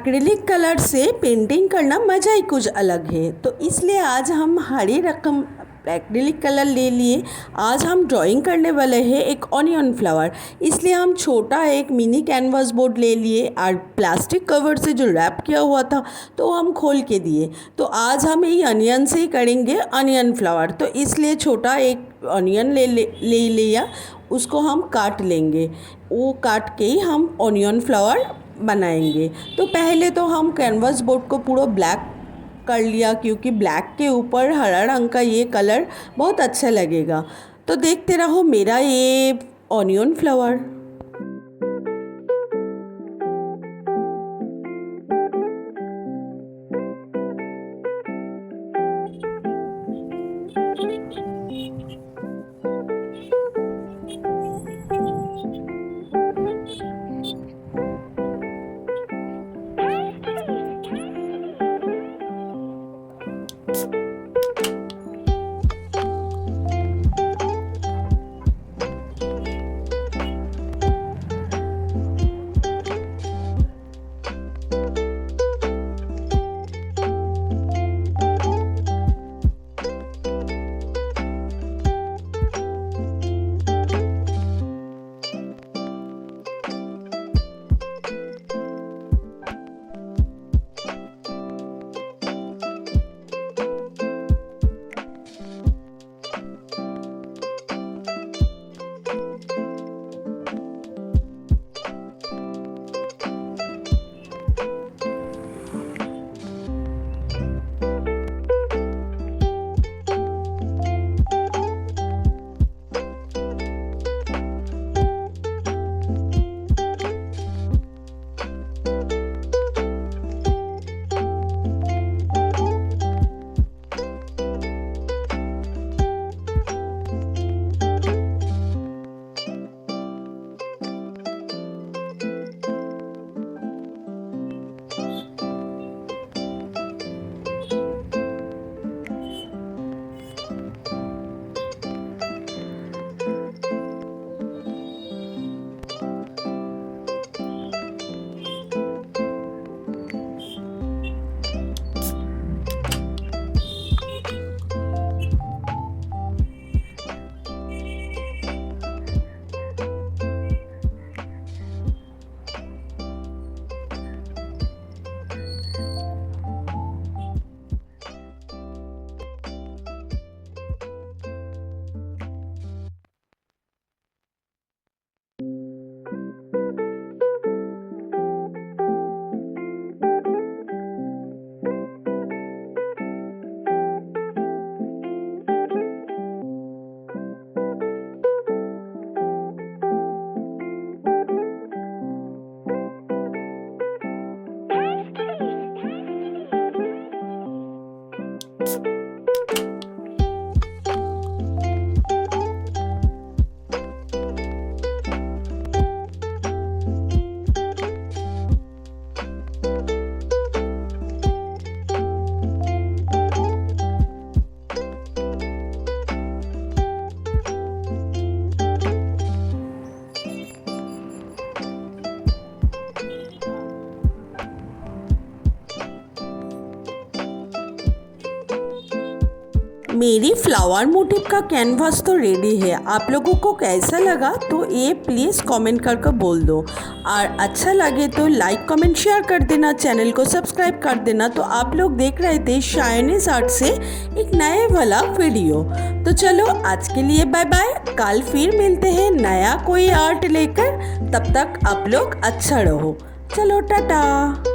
Acrylic colour से painting करना मज़ा ही कुछ अलग है। तो इसलिए आज हम हरे रकम एक्रिलिक कलर ले लिए। आज हम ड्राइंग करने वाले हैं एक ऑनियन फ्लावर। इसलिए हम छोटा एक मिनी कैनवास बोर्ड ले लिए और प्लास्टिक कवर से जो रैप किया हुआ था तो हम खोल के दिए। तो आज हम ये अनियन से ही करेंगे अनियन फ्लावर। तो इसलिए छोटा एक ऑनियन ले लिया, उसको हम काट लेंगे। वो काट के ही हम ऑनियन फ्लावर बनाएंगे। तो पहले तो हम कैनवास बोर्ड को पूरा ब्लैक कर लिया, क्योंकि ब्लैक के ऊपर हरा रंग का ये कलर बहुत अच्छा लगेगा। तो देखते रहो मेरा ये ऑनियन फ्लावर। मेरी फ्लावर मोटिव का कैनवास तो रेडी है। आप लोगों को कैसा लगा तो ये प्लीज़ कमेंट करके बोल दो, और अच्छा लगे तो लाइक कमेंट शेयर कर देना, चैनल को सब्सक्राइब कर देना। तो आप लोग देख रहे थे शायनीज आर्ट से एक नए वाला वीडियो। तो चलो आज के लिए बाय बाय, कल फिर मिलते हैं नया कोई आर्ट लेकर। तब तक आप लोग अच्छा रहो। चलो टाटा।